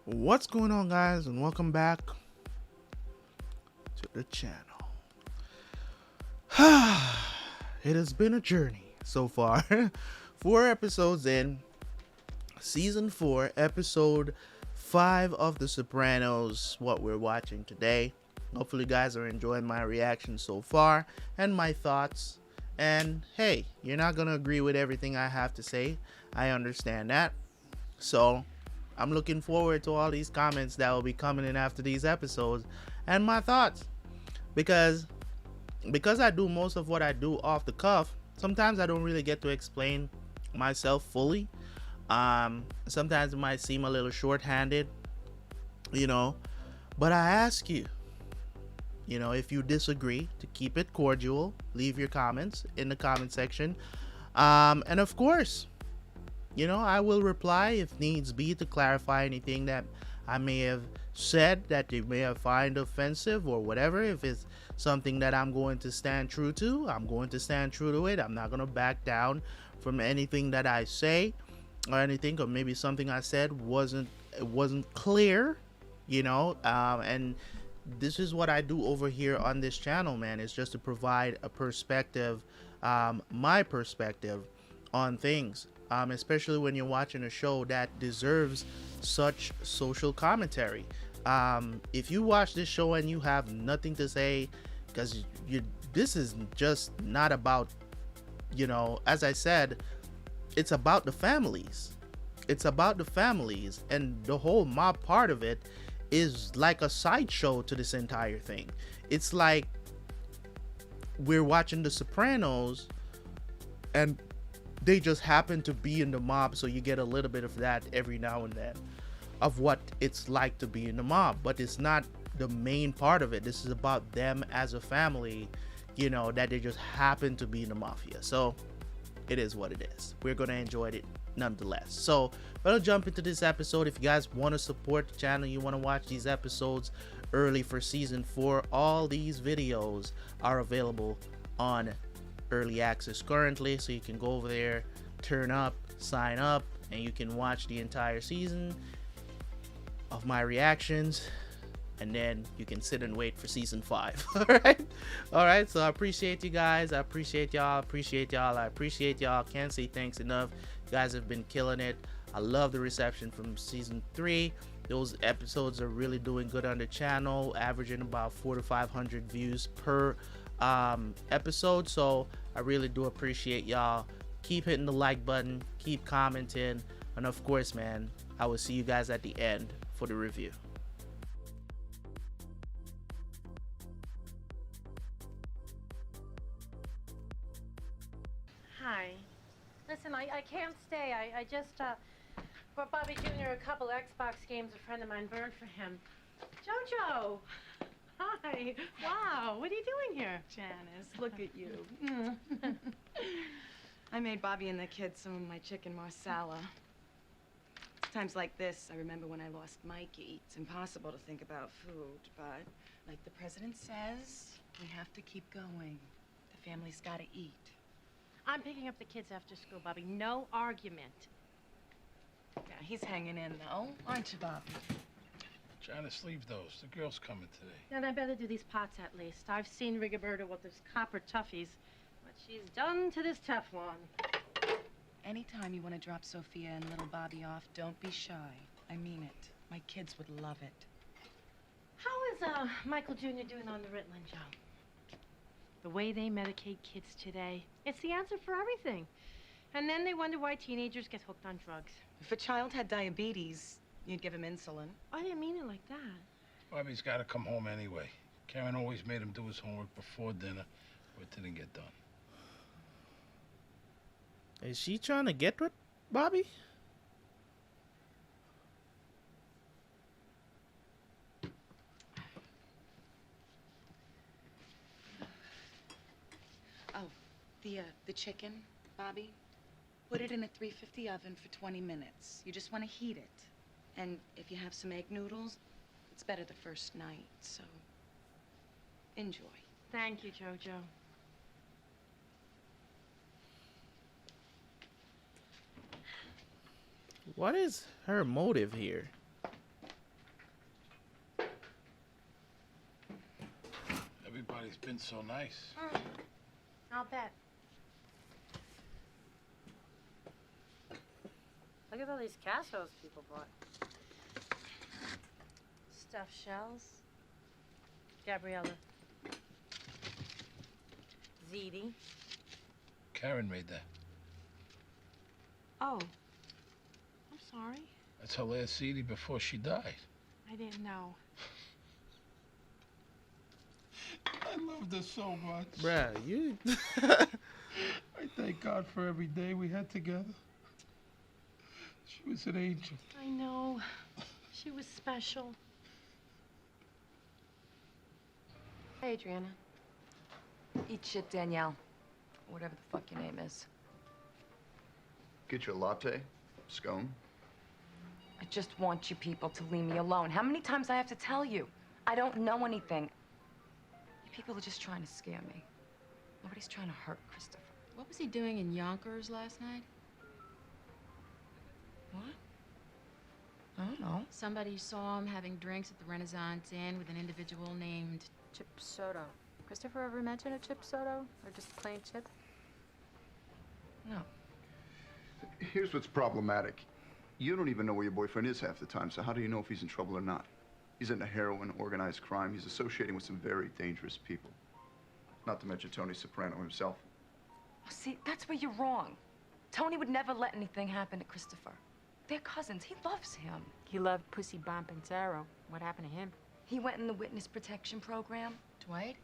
What's going on, guys, and welcome back to the channel. It has been a journey so far. 4 episodes in, season 4, episode 5 of The Sopranos, what we're watching today. Hopefully you guys are enjoying my reaction so far and my thoughts. And hey, you're not gonna agree with everything I have to say. I understand that. So I'm looking forward to all these comments that will be coming in after these episodes and my thoughts. Because I do most of what I do off the cuff, sometimes I don't really get to explain myself fully. Sometimes it might seem a little short-handed, but I ask you, if you disagree, to keep it cordial, leave your comments in the comment section. And of course, I will reply if needs be to clarify anything that I may have said that they may have find offensive or whatever. If it's something that I'm going to stand true to, I'm going to stand true to it. I'm not going to back down from anything that I say or anything, or maybe something I said wasn't clear, and this is what I do over here on this channel, man. It's just to provide a perspective, my perspective on things, especially when you're watching a show that deserves such social commentary. If you watch this show and you have nothing to say, because this is just not about, as I said, it's about the families. It's about the families, and the whole mob part of it is like a sideshow to this entire thing. It's like we're watching The Sopranos and they just happen to be in the mob, so you get a little bit of that every now and then of what it's like to be in the mob, but it's not the main part of it. This is about them as a family, that they just happen to be in the mafia. So it is what it is. We're gonna enjoy it nonetheless. So we'll jump into this episode. If you guys want to support the channel, you want to watch these episodes early for season 4, all these videos are available on early access currently, so you can go over there, turn up, sign up, and you can watch the entire season of my reactions, and then you can sit and wait for season 5. All right, so I appreciate you guys. I appreciate y'all. I appreciate y'all. Can't say thanks enough. You guys have been killing it. I love the reception from season 3. Those episodes are really doing good on the channel, averaging about 400 to 500 views per episode. So I really do appreciate y'all. Keep hitting the like button, keep commenting, and of course, man, I will see you guys at the end for the review. Hi. Listen, I can't stay. I just brought Bobby Jr. a couple Xbox games a friend of mine burned for him. Jojo! Hi. Wow, what are you doing here? Janice, look at you. I made Bobby and the kids some of my chicken marsala. Times like this, I remember when I lost Mikey. It's impossible to think about food, but like the president says, we have to keep going. The family's gotta eat. I'm picking up the kids after school, Bobby. No argument. Yeah, he's hanging in though, aren't you, Bobby? Janice, leave those. The girl's coming today. Then I better do these pots at least. I've seen Rigoberta with those copper toughies. What she's done to this Teflon. Anytime you want to drop Sophia and little Bobby off, don't be shy. I mean it. My kids would love it. How is Michael Jr. doing on the Ritalin, Joe? The way they medicate kids today, it's the answer for everything. And then they wonder why teenagers get hooked on drugs. If a child had diabetes, you'd give him insulin. I didn't mean it like that. Bobby's got to come home anyway. Karen always made him do his homework before dinner, or it didn't get done. Is she trying to get with Bobby? Oh, the chicken, Bobby? Put it in a 350 oven for 20 minutes. You just want to heat it. And if you have some egg noodles, it's better the first night, so enjoy. Thank you, Jojo. What is her motive here? Everybody's been so nice. I'll bet. Look at all these casseroles people bought. Stuffed shells. Gabriella. Ziti. Karen made that. Oh. I'm sorry. That's her last CD before she died. I didn't know. I loved her so much. Bruh, you... I thank God for every day we had together. She was an angel. I know. She was special. Hey, Adriana. Eat shit, Danielle. Whatever the fuck your name is. Get you a latte, scone. I just want you people to leave me alone. How many times I have to tell you? I don't know anything. You people are just trying to scare me. Nobody's trying to hurt Christopher. What was he doing in Yonkers last night? What? I don't know. Somebody saw him having drinks at the Renaissance Inn with an individual named Chip Soto. Christopher ever mention a Chip Soto? Or just plain Chip? No. Here's what's problematic. You don't even know where your boyfriend is half the time, so how do you know if he's in trouble or not? He's into heroin, organized crime. He's associating with some very dangerous people. Not to mention Tony Soprano himself. Oh, see, that's where you're wrong. Tony would never let anything happen to Christopher. They're cousins. He loves him. He loved Pussy Bomb Pintero. What happened to him? He went in the witness protection program. Dwight?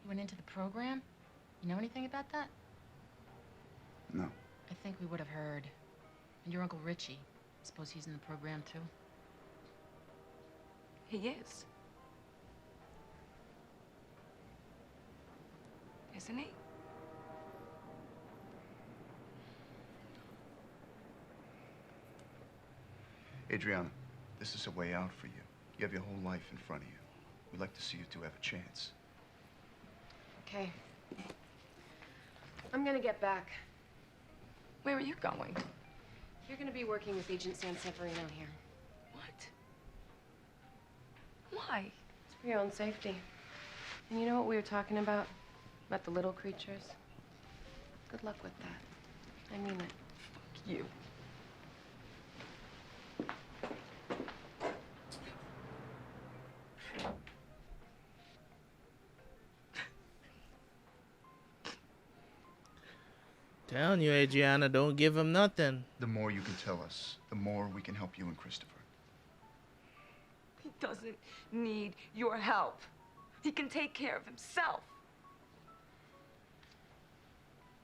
He went into the program? You know anything about that? No. I think we would have heard. And your Uncle Richie. Suppose he's in the program, too? He is. Isn't he? Adriana, this is a way out for you. You have your whole life in front of you. We'd like to see you two have a chance. Okay. I'm gonna get back. Where are you going? You're gonna be working with Agent Sanseverino here. What? Why? It's for your own safety. And you know what we were talking about? About the little creatures? Good luck with that. I mean it. Fuck you. Telling you, Adriana, don't give him nothing. The more you can tell us, the more we can help you and Christopher. He doesn't need your help. He can take care of himself.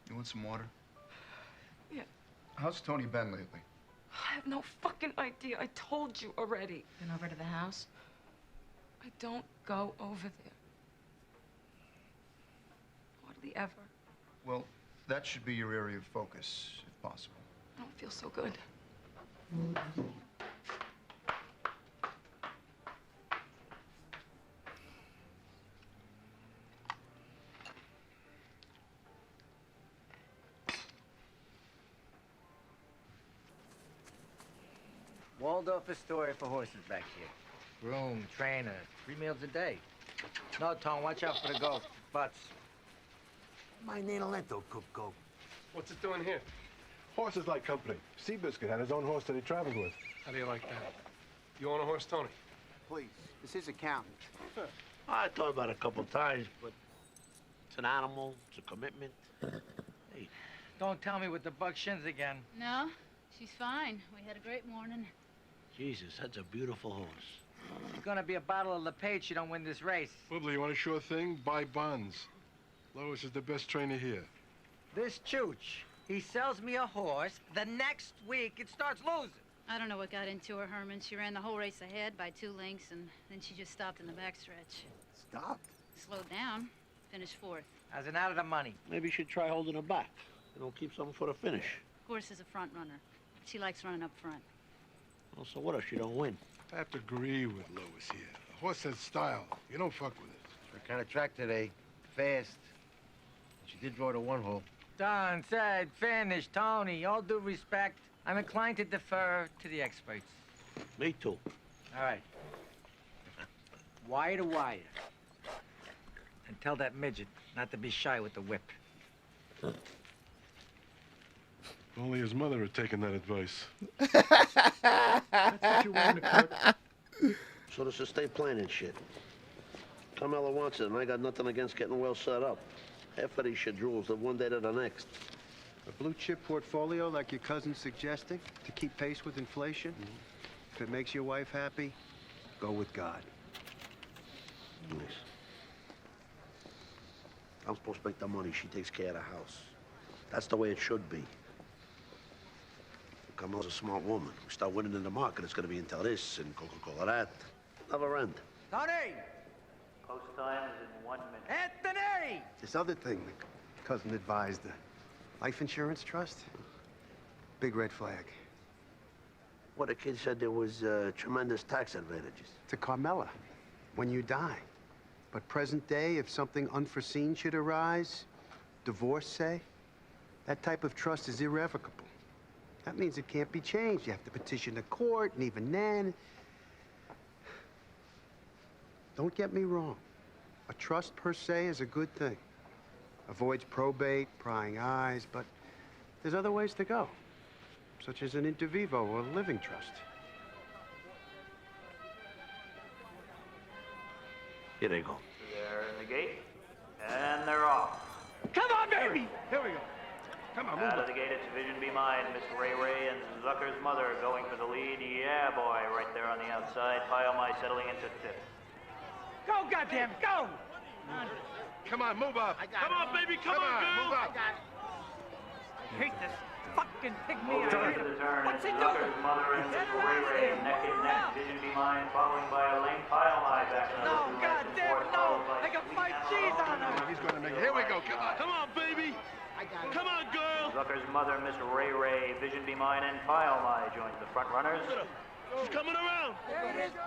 You want some water? Yeah. How's Tony been lately? I have no fucking idea. I told you already. Been over to the house? I don't go over there. Hardly ever. Well, that should be your area of focus, if possible. I don't feel so good. Waldorf Astoria for horses back here. Groom, trainer, 3 meals a day. No, Tom, watch out for the ghost. Butts. My Nanaletto cook go. What's it doing here? Horses like company. Seabiscuit had his own horse that he traveled with. How do you like that? You own a horse, Tony? Please, this is accountant. I thought about it a couple times, but it's an animal, it's a commitment. Hey. Don't tell me with the buck shins again. No, she's fine. We had a great morning. Jesus, that's a beautiful horse. It's gonna be a bottle of LePage you don't win this race. Wibbly, you want a sure thing? Buy bonds. Lois is the best trainer here. This Chooch, he sells me a horse. The next week, it starts losing. I don't know what got into her, Herman. She ran the whole race ahead by 2 lengths, and then she just stopped in the backstretch. Stopped? Slowed down, finished 4th. As an out of the money. Maybe you should try holding her back. It'll keep something for the finish. Horse is a front runner. She likes running up front. Well, so what if she don't win? I have to agree with Lois here. The horse has style. You don't fuck with it. Her kind of track today. Fast. She did draw to 1 hole. Done, said, finished. Tony, all due respect, I'm inclined to defer to the experts. Me too. All right. Wire to wire. And tell that midget not to be shy with the whip. Only his mother had taken that advice. That's what you wanted to cook. So this estate planning shit. Carmela wants it, and I got nothing against getting well set up. Half of these schedules live one day to the next. A blue chip portfolio like your cousin's suggesting to keep pace with inflation? If it makes your wife happy, go with God. Nice. I'm supposed to make the money. She takes care of the house. That's the way it should be. Carmela's a smart woman. We start winning in the market, it's gonna be until this and Coca-Cola that. Never end. Tony! Post time is in 1 minute. Anthony! This other thing the cousin advised, the life insurance trust, big red flag. Well, the kid said there was tremendous tax advantages. To Carmela, when you die. But present day, if something unforeseen should arise, divorce, say, that type of trust is irrevocable. That means it can't be changed. You have to petition the court, and even then... Don't get me wrong. A trust per se is a good thing. Avoids probate, prying eyes, but there's other ways to go, such as an inter vivo or living trust. Here they go. They're in the gate, and they're off. Come on, baby! Here we go. Come on, move Out on. of the gate, it's Vision Be Mine, Miss Ray Ray, and Zucker's mother going for the lead. Yeah, boy, right there on the outside. Pile My settling into fifth. Go, goddamn, go! Come on, move up. Come on, baby, come on, girl. Move up. I hate this fucking pygmy. Moving into the turn, What's it's he Zucker's doing? mother and Miss Ray Ray. Neck and neck, Vision Be Mine, following by a lane. Pile My back another No, 2 lengths. goddamn, no! I got 5 G's on him. He's gonna make it. Here we go. Come on. Come on, baby. Come on, girl. Zucker's mother, Miss Ray Ray, Vision Be Mine, and Pile My joins the front runners. She's coming around.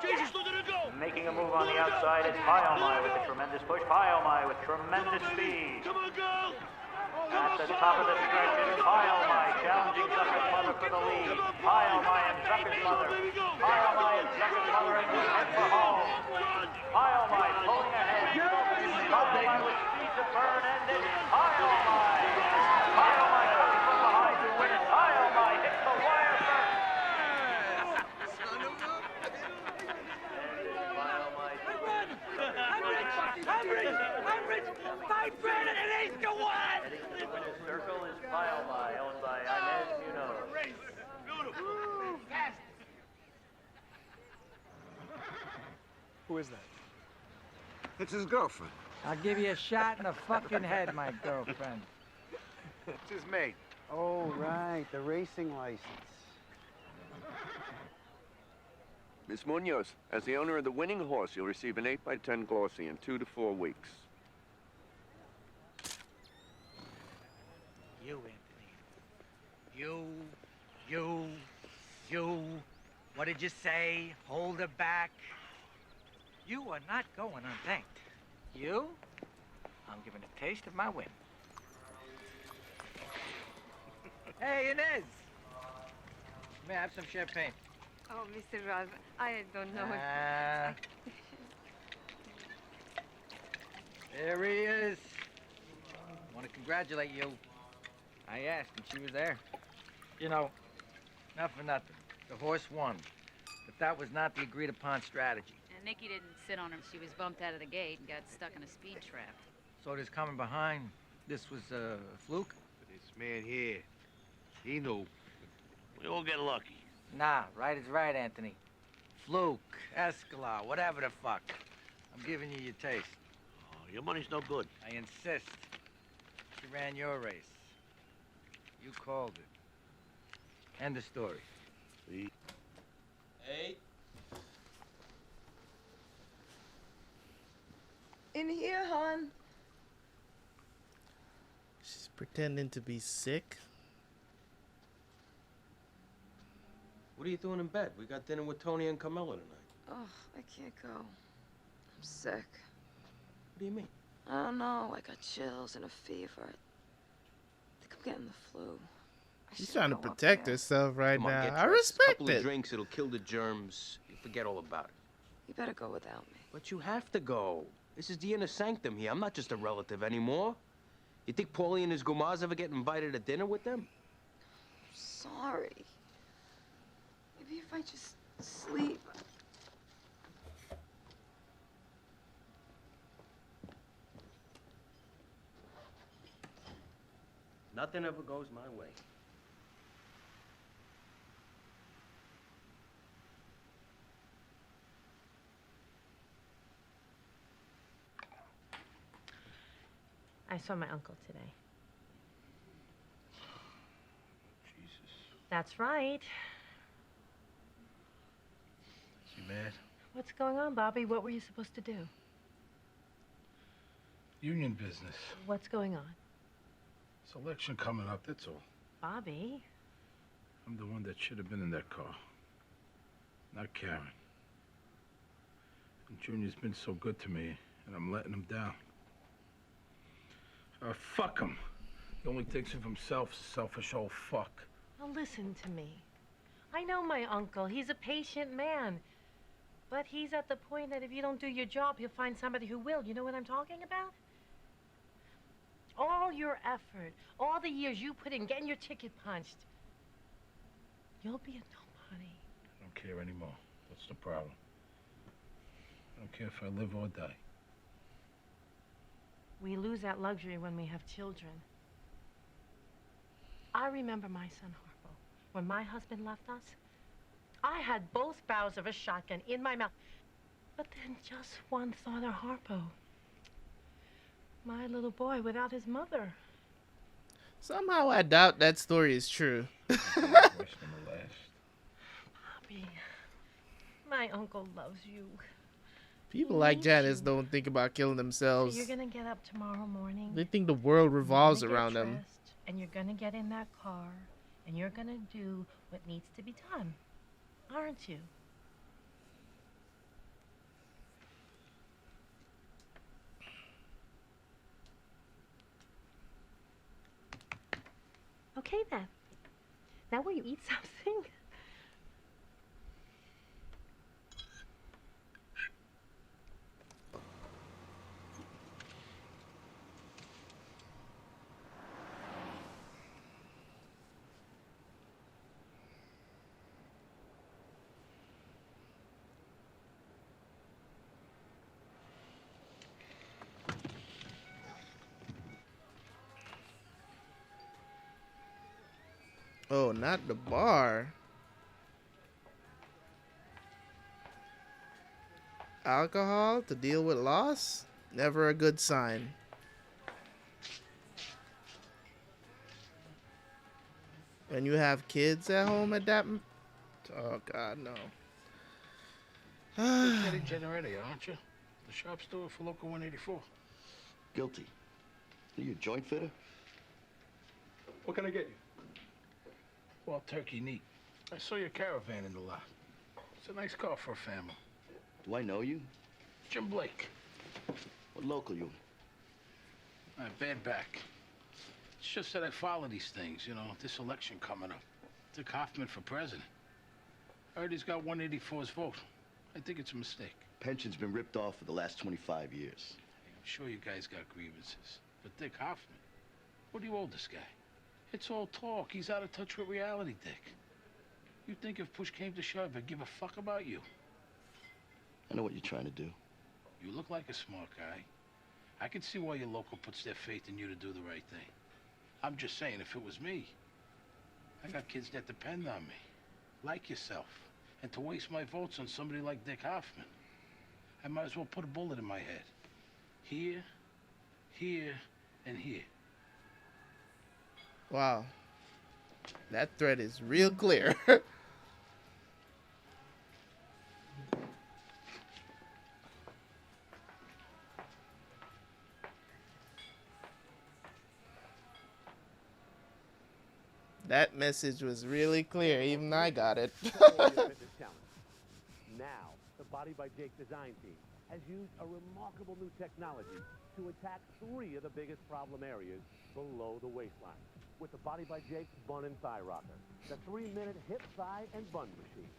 Jesus, look at her go. Making a move on the outside, it's Pile My with a tremendous push. Pile My with tremendous speed. Come on, girl. At the top of the stretch, it's Pile My challenging Zucker's mother for the lead. Pile My and Zucker's mother. Pile My and Zucker's mother and head for home. Pile My pulling ahead. Pile My with speed to burn, and it's Pile My. Pile My coming from behind to win it. Pile My hits the wire first. I'm rich! 5 grand and an 8 to 1! Heading to the winner's circle is Pile My, owned by Inez Munoz. Who is that? It's his girlfriend. I'll give you a shot in the fucking head, my girlfriend. It's his mate. Oh, right, the racing license. Miss Munoz, as the owner of the winning horse, you'll receive an 8x10 glossy in 2 to 4 weeks. You, Anthony. You. What did you say? Hold her back. You are not going unthanked. You? I'm giving a taste of my win. Hey, Inez. May I have some champagne? Oh, Mr. Ralph, I don't know. There he is. Want to congratulate you. I asked and she was there. You know, not for nothing. The horse won. But that was not the agreed upon strategy. And Nikki didn't sit on her. She was bumped out of the gate and got stuck in a speed trap. So this coming behind, this was a fluke? This man here, he knew. We all get lucky. Nah, right is right, Anthony. Fluke, Escalade, whatever the fuck. I'm giving you your taste. Oh, your money's no good. I insist. She ran your race. You called it. End of story. See? Hey. In here, hon. She's pretending to be sick. What are you doing in bed? We got dinner with Tony and Carmela tonight. Oh, I can't go. I'm sick. What do you mean? I don't know. I got chills and a fever. I think I'm getting the flu. She's trying to protect herself right Come on, now. get I dressed. respect Couple of it. drinks, it'll kill the germs. You forget all about it. You better go without me. But you have to go. This is the inner sanctum here. I'm not just a relative anymore. You think Paulie and his gumars ever get invited to dinner with them? Sorry. Maybe if I just sleep. Nothing ever goes my way. I saw my uncle today. Jesus. That's right. Is he mad? What's going on, Bobby? What were you supposed to do? Union business. What's going on? It's election coming up, that's all. Bobby? I'm the one that should have been in that car. Not Karen. And Junior's been so good to me, and I'm letting him down. Fuck him. He only thinks of himself, selfish old fuck. Now listen to me. I know my uncle. He's a patient man. But he's at the point that if you don't do your job, he'll find somebody who will. You know what I'm talking about? All your effort, all the years you put in getting your ticket punched, you'll be a nobody. I don't care anymore. That's the problem. I don't care if I live or die. We lose that luxury when we have children. I remember my son Harpo. When my husband left us, I had both barrels of a shotgun in my mouth. But then just one thought of Harpo. My little boy without his mother. Somehow I doubt that story is true. Bobby, my uncle loves you. People like Janice don't think about killing themselves. So you're gonna get up tomorrow morning. They think the world revolves You're gonna around get them. dressed, and you're gonna get in that car, and you're gonna do what needs to be done, aren't you? Okay then. Now will you eat something? Oh, not the bar. Alcohol to deal with loss? Never a good sign. When you have kids at home at that... Oh, God, no. You're getting generator, aren't you? The shop store for Local 184. Guilty. Are you a joint fitter? What can I get you? Well, turkey neat. I saw your caravan in the lot. It's a nice car for a family. Do I know you? Jim Blake. What local you? Bad back. It's just that I follow these things, you know, this election coming up. Dick Hoffman for president. I heard he's got 184's vote. I think it's a mistake. Pension's been ripped off for the last 25 years. I'm sure you guys got grievances. But Dick Hoffman, what do you owe this guy? It's all talk. He's out of touch with reality, Dick. You think if push came to shove, I'd give a fuck about you? I know what you're trying to do. You look like a smart guy. I can see why your local puts their faith in you to do the right thing. I'm just saying, if it was me, I got kids that depend on me, like yourself. And to waste my votes on somebody like Dick Hoffman, I might as well put a bullet in my head. Here, here, and here. Wow. That thread is real clear. That message was really clear. Even I got it. Now, the Body by Jake design team has used a remarkable new technology to attack 3 of the biggest problem areas below the waistline with the Body by Jake Bun and Thigh Rocker, the 3-minute hip, thigh, and bun machine.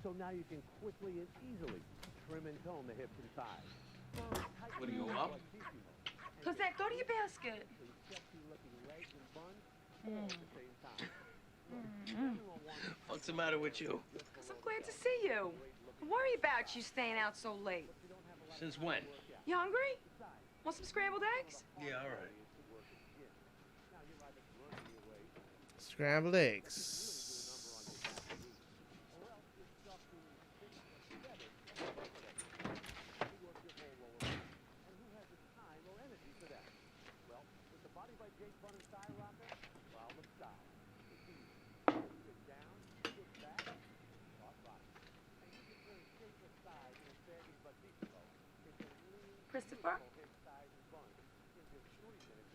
So now you can quickly and easily trim and tone the hips and thighs. What are you Well? Cosette, go to your basket. What's the matter with you? Cause I'm glad to see you. Don't worry about you staying out so late. Since when? You hungry? Want some scrambled eggs? Yeah, all right. Scrambled eggs. Christopher?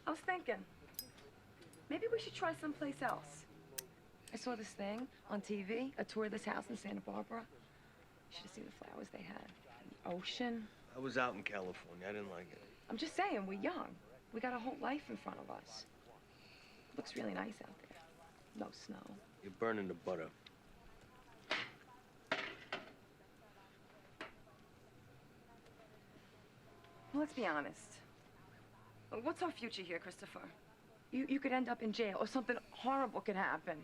I was thinking, maybe we should try someplace else. I saw this thing on TV, a tour of this house in Santa Barbara. You should have seen the flowers they had. The ocean. I was out in California. I didn't like it. I'm just saying, we're young. We got a whole life in front of us. Looks really nice out there. No snow. You're burning the butter. Well, let's be honest. What's our future here, Christopher? You could end up in jail, or something horrible could happen.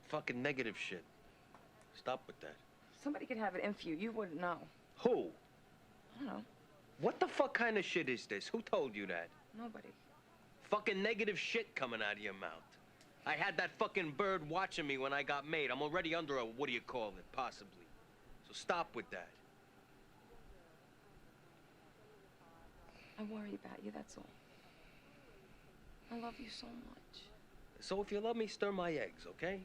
Fucking negative shit. Stop with that. Somebody could have it in for you. You wouldn't know. Who? I don't know. What the fuck kind of shit is this? Who told you that? Nobody. Fucking negative shit coming out of your mouth. I had that fucking bird watching me when I got made. I'm already under a, what do you call it, possibly. So stop with that. I worry about you, that's all. I love you so much. So if you love me, stir my eggs, okay?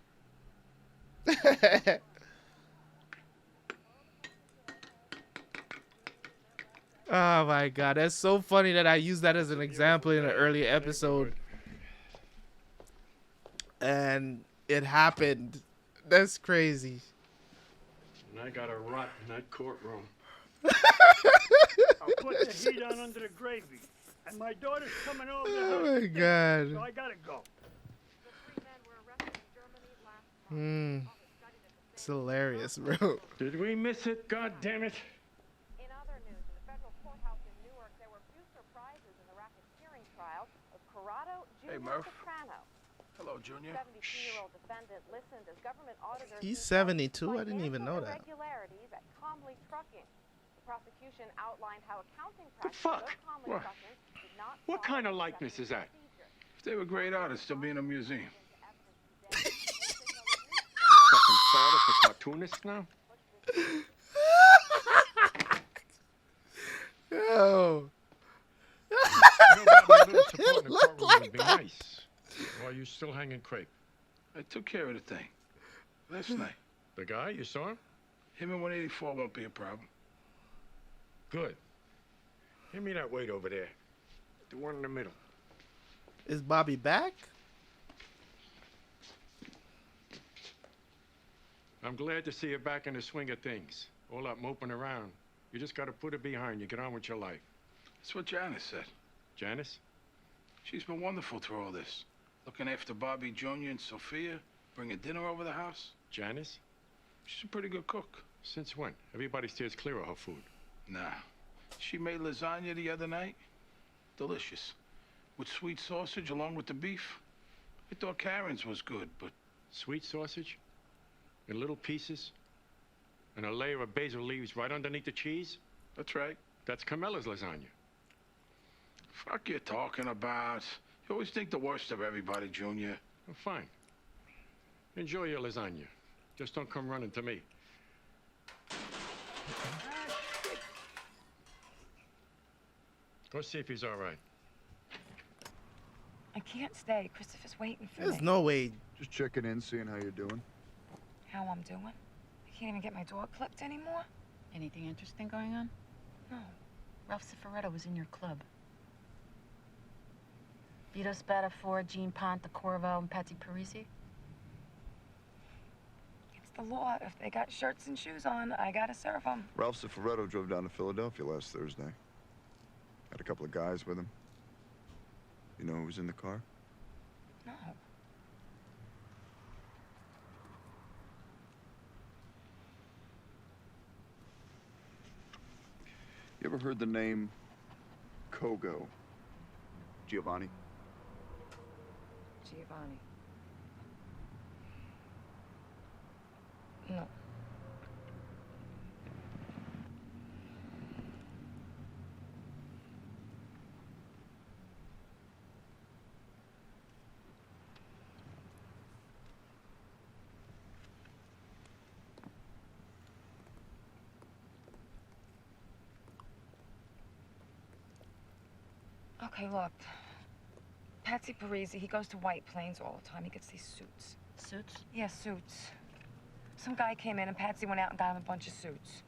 Oh my god, that's so funny that I used that as an example in an earlier episode. And it happened. That's crazy. And I got a rot in that courtroom. I'll put the heat on under the gravy. And my daughter's coming over the house. Oh my god. So I gotta go. It's hilarious, bro. Did we miss it? God damn it. In other news, in the federal courthouse in Newark, there were few surprises in the racketeering trial of Corrado Hey, Jr. Murph. Soprano. Hello, Junior. 72-year-old defendant listened as government auditors He's 72. I didn't even know that. irregularities at Comley Trucking. The prosecution outlined how accounting The practices fuck? of Comley What? Trucking did not What kind of likeness is that? If they were great artists, they'll be in a museum. Fucking starter for cartoonists now? Yo. You know, Bobby, a little support in the courtroom would be nice. While you still hanging crepe. I took care of the thing last night. The guy, you saw him? Him and 184 won't be a problem. Good. Give me that weight over there. The one in the middle. Is Bobby back? I'm glad to see you back in the swing of things. All that moping around. You just got to put it behind you. Get on with your life. That's what Janice said. Janice? She's been wonderful through all this. Looking after Bobby Jr. and Sophia, bringing dinner over the house. Janice? She's a pretty good cook. Since when? Everybody steers clear of her food. Nah. She made lasagna the other night. Delicious. With sweet sausage along with the beef. I thought Karen's was good, but... Sweet sausage? In little pieces? And a layer of basil leaves right underneath the cheese? That's right. That's Carmela's lasagna. Fuck you talking about. You always think the worst of everybody, Junior. Well, fine. Enjoy your lasagna. Just don't come running to me. Go see if he's all right. I can't stay. Christopher's waiting for There's me. no way. Just checking in, seeing how you're doing. How I'm doing? I can't even get my dog clipped anymore? Anything interesting going on? No. Ralph Cifaretto was in your club. Vito Spatafor, Jean Ponte, Corvo, and Patsy Parisi? It's the law. If they got shirts and shoes on, I gotta serve them. Ralph Cifaretto drove down to Philadelphia last Thursday. Had a couple of guys with him. You know who was in the car? No. You ever heard the name Kogo. Giovanni? Giovanni. No. Okay, look. Patsy Parisi, he goes to White Plains all the time. He gets these suits. Suits? Yeah, suits. Some guy came in and Patsy went out and got him a bunch of suits.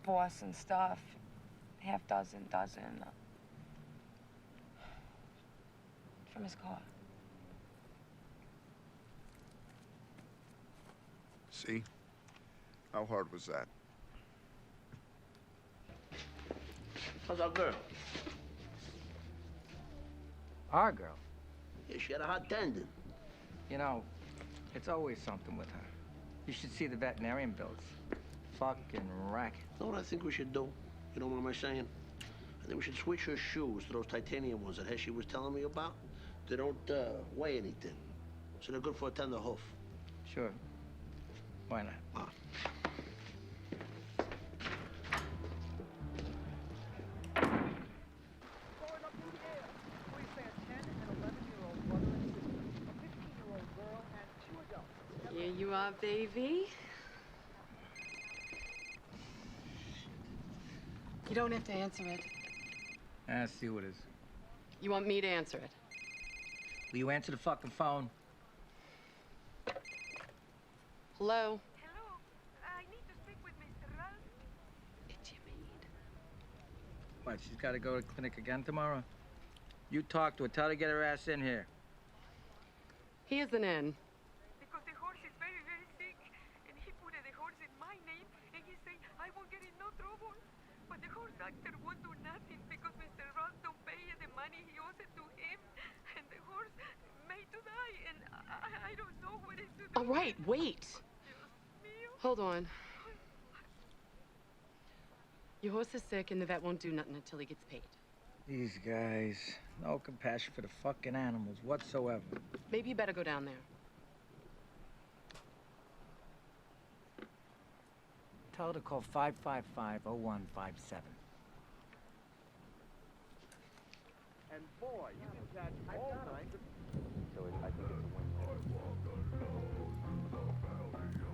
Boss and stuff. Half dozen. From his car. See? How hard was that? How's our girl? Our girl? Yeah, she had a hot tendon. You know, it's always something with her. You should see the veterinarian bills. Fucking racket. You know what I think we should do? You know what am I saying? I think we should switch her shoes to those titanium ones that Heshy was telling me about. They don't weigh anything, so they're good for a tender hoof. Sure. Why not? Ah. Here you are, baby. You don't have to answer it. See what it is. You want me to answer it? Will you answer the fucking phone? Hello? Hello. I need to speak with Mr. Ralphie. It's your maid. What, she's got to go to clinic again tomorrow? You talk to her. Tell her to get her ass in here. He isn't in. Because the horse is very, very sick. And he put the horse in my name. And he say I won't get in no trouble. But the horse doctor won't do nothing because Mr. Ross don't pay the money he owes it to him. And the horse made to die. And I don't know what is to do. All right, wait. Hold on. Your horse is sick and the vet won't do nothing until he gets paid. These guys, no compassion for the fucking animals whatsoever. Maybe you better go down there. Tell her to call 555-0157. And boy, you can catch all kinds of... So I think it's a win.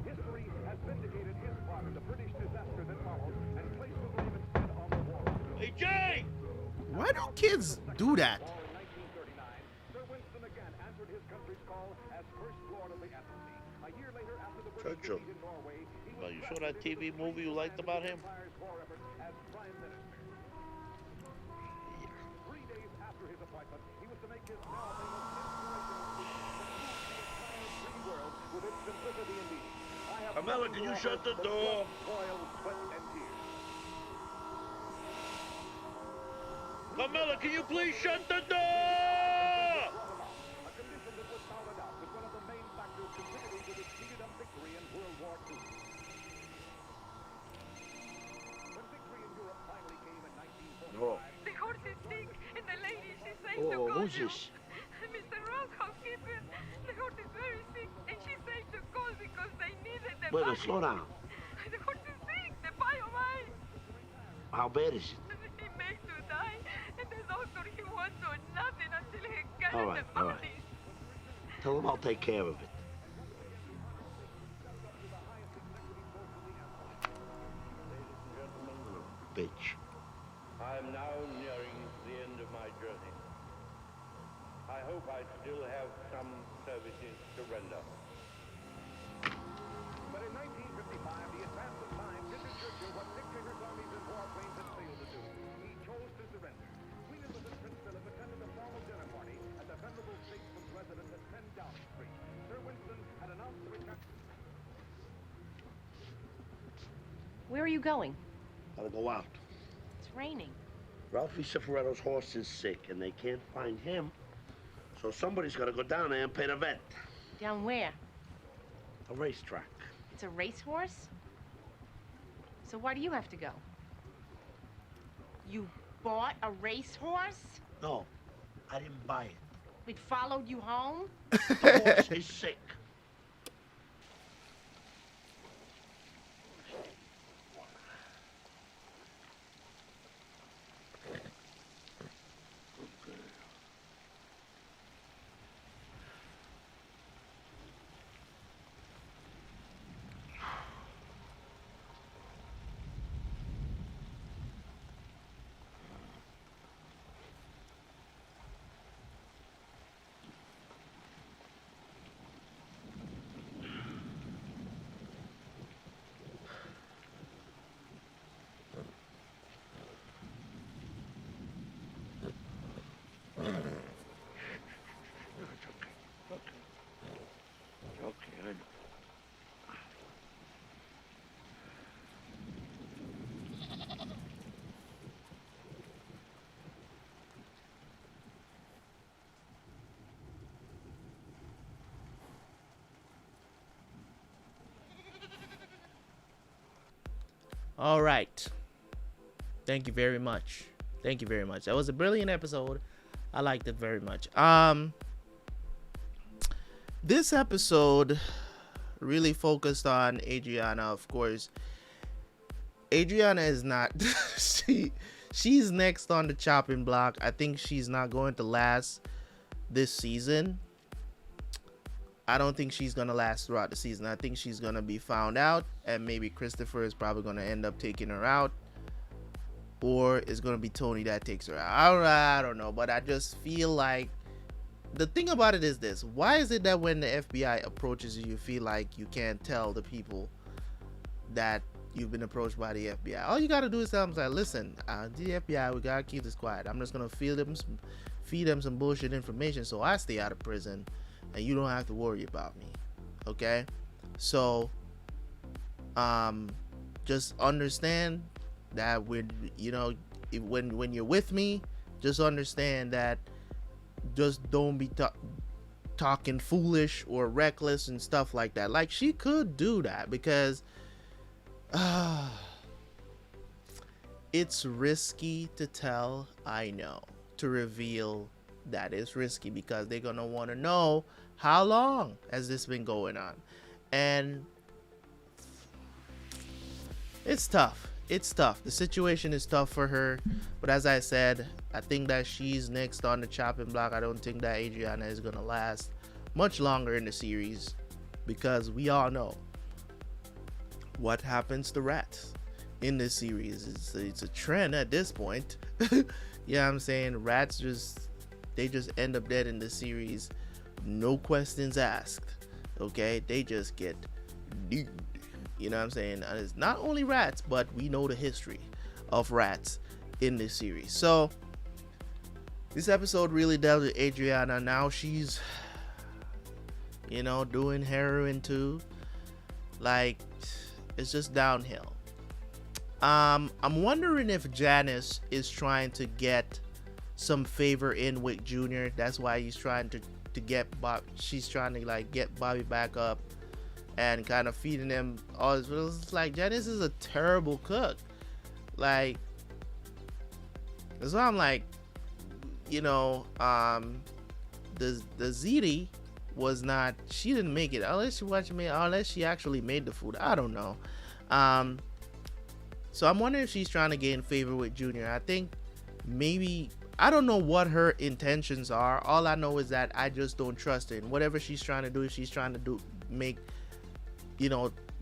History has vindicated his part of the British disaster that followed and placed the blame instead on the war. Hey, Jay! Why do kids do that? Sir Winston again answered his country's call as First Lord of the Admiralty. A year later, after the British Churchill. defeat in Norway, he Well, you saw that TV movie you liked about him? as Prime Minister. 3 days after his appointment, he was to make his now famous inspirational speech that moved the entire free world with its simplicity and meaning. I have Carmela, can you shut the door? Toil, sweat, and tears. Carmela, can you please shut the door? A condition that was found out was one of the main factors contributing to the speeded-up victory in World War II. When victory in Europe finally came in 1945... No. The horse is sick, and the lady, she said to Oh, call who's you. this? Mr. Ross, housekeeper. The horse is very sick, and she said to call because they needed the Wait, body. slow down. The horse is sick, the biomine. How bad is it? He made to die, and the doctor, he won't do nothing until he gets All right, the all body. right. Tell him I'll take care of it. Bitch. I am now nearing the end of my journey. I hope I still have some services to render. But in 1955, the advance of time didn't Churchill what dictators' armies and warplanes had failed to do. He chose to surrender. Queen Elizabeth Prince Philip attended a formal dinner party at the venerable statesman's residence at 10 Downing Street. Sir Winston had announced the return... Where are you going? Gotta go out. It's raining. Ralphie Cifaretto's horse is sick, and they can't find him. So somebody's gotta go down there and pay the vet. Down where? A racetrack. It's a racehorse? So why do you have to go? You bought a racehorse? No, I didn't buy it. It followed you home? The horse is sick. Okay, I know. All right. Thank you very much. Thank you very much. That was a brilliant episode. I liked it very much. This episode really focused on Adriana, of course. Adriana is not she's next on the chopping block. I think she's not going to last this season. I don't think she's going to last throughout the season. I think she's going to be found out, and maybe Christopher is probably going to end up taking her out, or it's going to be Tony that takes her out. I don't know, but I just feel like the thing about it is this: why is it that when the FBI approaches you, you feel like you can't tell the people that you've been approached by the FBI? All you got to do is tell them, like, listen, the FBI, we got to keep this quiet. I'm just going to feed them some bullshit information so I stay out of prison and you don't have to worry about me. Okay? So just understand that when you're with me, just understand that just don't be talking foolish or reckless and stuff like that. Like, she could do that because it's risky to tell. I know, to reveal that is risky because they're gonna want to know how long has this been going on, and it's tough. It's tough. The situation is tough for her, but as I said, I think that she's next on the chopping block. I don't think that Adriana is gonna last much longer in the series because we all know what happens to rats in this series. It's a trend at this point. Yeah, I'm saying rats just end up dead in the series, no questions asked. Okay, they just get nude. You know what I'm saying? And it's not only rats, but we know the history of rats in this series. So this episode really dealt with Adriana. Now she's, doing heroin too. Like, it's just downhill. I'm wondering if Janice is trying to get some favor in with Junior. That's why he's trying to get Bob. She's trying to get Bobby back up and kind of feeding him all. It's like Janice is a terrible cook. Like, that's why I'm like, the ziti was not. She didn't make it unless she actually made the food. I don't know. So I'm wondering if she's trying to gain favor with Junior. I think maybe, I don't know what her intentions are. All I know is that I just don't trust her. And whatever she's trying to do, if she's trying to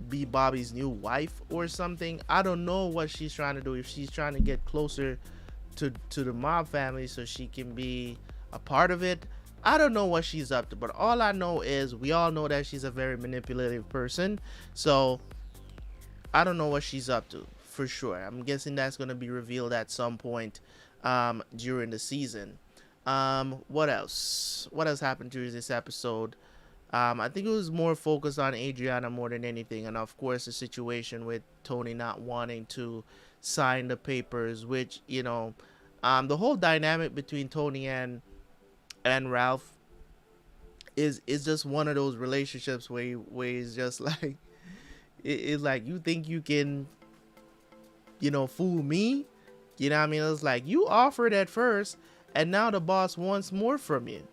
be Bobby's new wife or something. I don't know what she's trying to do. If she's trying to get closer to the mob family so she can be a part of it, I don't know what she's up to. But all I know is we all know that she's a very manipulative person. So I don't know what she's up to for sure. I'm guessing that's going to be revealed at some point during the season. What else happened during this episode? I think it was more focused on Adriana more than anything, and of course the situation with Tony not wanting to sign the papers, which the whole dynamic between Tony and Ralph is just one of those relationships where it's just like it's like, you think you can fool me You know what I mean? It's like, you offered at first, and now the boss wants more from you.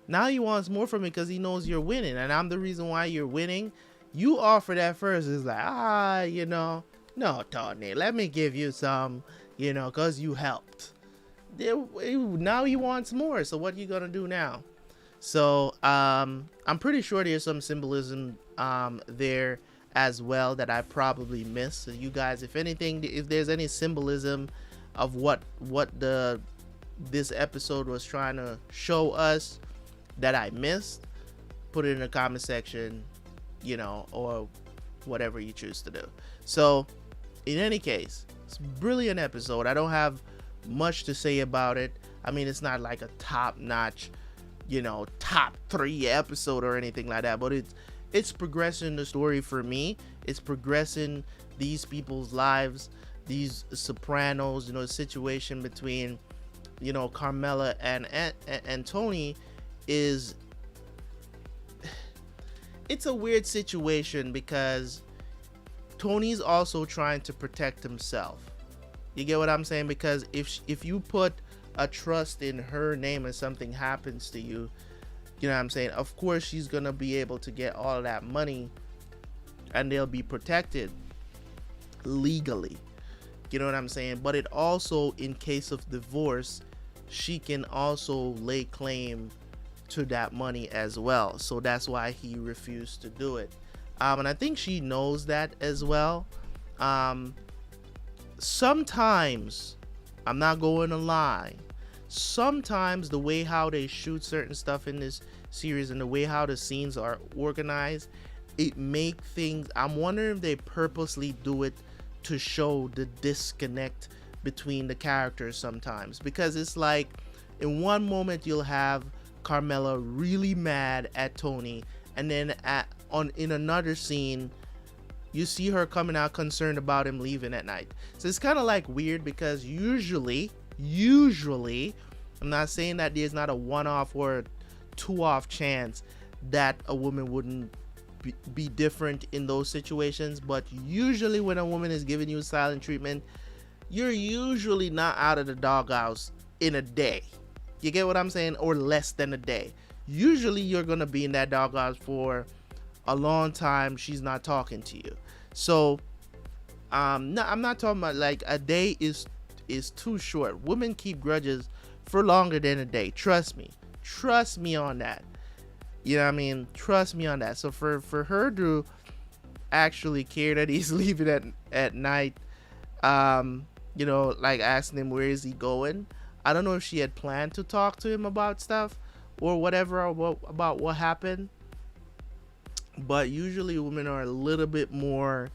Now he wants more from me because he knows you're winning, and I'm the reason why you're winning. You offered at first. It's like, you know, no, Tony, let me give you some, you know, because you helped. Now he wants more. So what are you going to do now? So I'm pretty sure there's some symbolism there as well that I probably missed. So you guys, if anything, if there's any symbolism of what this episode was trying to show us that I missed, put it in the comment section, you know, or whatever you choose to do. So in any case, it's a brilliant episode. I don't have much to say about it. I mean, it's not like a top-notch, you know, top 3 episode or anything like that, but it's progressing the story for me. It's progressing these people's lives, these Sopranos, you know, the situation between, you know, Carmela and Tony is, it's a weird situation because Tony's also trying to protect himself. You get what I'm saying? Because if you put a trust in her name and something happens to you, you know what I'm saying, of course she's gonna be able to get all of that money and they'll be protected legally. You know what I'm saying? But it also, in case of divorce, she can also lay claim to that money as well. So that's why he refused to do it. And I think she knows that as well. Sometimes, I'm not going to lie, sometimes the way how they shoot certain stuff in this series and the way how the scenes are organized, it make things, I'm wondering if they purposely do it to show the disconnect between the characters sometimes, because it's like in one moment you'll have Carmela really mad at Tony, and then in another scene you see her coming out concerned about him leaving at night. So it's kind of like weird, because usually I'm not saying that there's not a one-off or a two-off chance that a woman wouldn't be different in those situations, but usually when a woman is giving you silent treatment, you're usually not out of the doghouse in a day. You get what I'm saying? Or less than a day. Usually you're gonna be in that doghouse for a long time. She's not talking to you. So no, I'm not talking about like a day is too short. Women keep grudges for longer than a day. Trust me on that. You know what I mean? Trust me on that. So for her to actually care that he's leaving at night, you know, like asking him where is he going, I don't know if she had planned to talk to him about stuff or whatever, or about what happened. But usually women are a little bit more,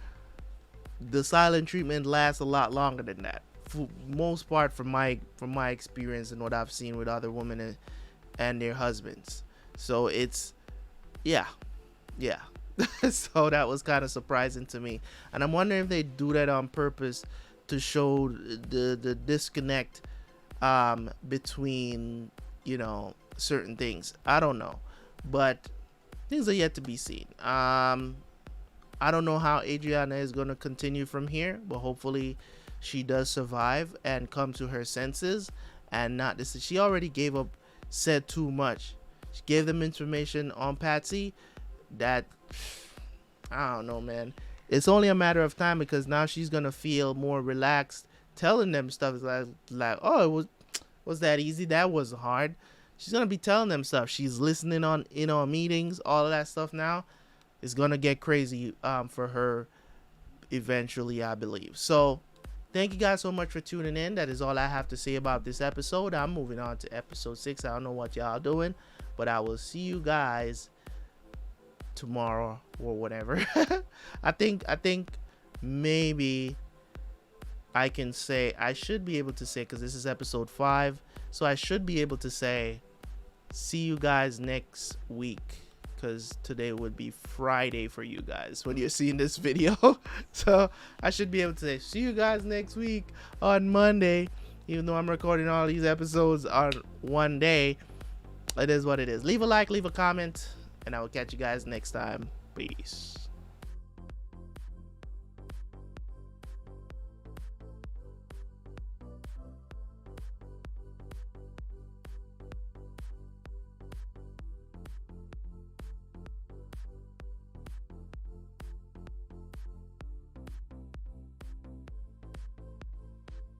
the silent treatment lasts a lot longer than that. For most part, from my experience and what I've seen with other women and their husbands. So it's, yeah. So that was kind of surprising to me. And I'm wondering if they do that on purpose to show the disconnect between, you know, certain things. I don't know, but things are yet to be seen. I don't know how Adriana is going to continue from here, but hopefully she does survive and come to her senses and not this. She already said too much. She gave them information on Patsy that, I don't know, man. It's only a matter of time, because now she's gonna feel more relaxed telling them stuff. Like, oh, it was that easy? That wasn't hard. She's gonna be telling them stuff. She's listening in on meetings, all of that stuff. Now it's gonna get crazy for her eventually, I believe. So thank you guys so much for tuning in. That is all I have to say about this episode. I'm moving on to episode 6. I don't know what y'all doing, but I will see you guys tomorrow or whatever. I think maybe I can say, I should be able to say, because this is episode 5, so I should be able to say see you guys next week, because today would be Friday for you guys when you're seeing this video. So I should be able to say see you guys next week on Monday, even though I'm recording all these episodes on one day. It is what it is. Leave a like, leave a comment, and I will catch you guys next time. Peace.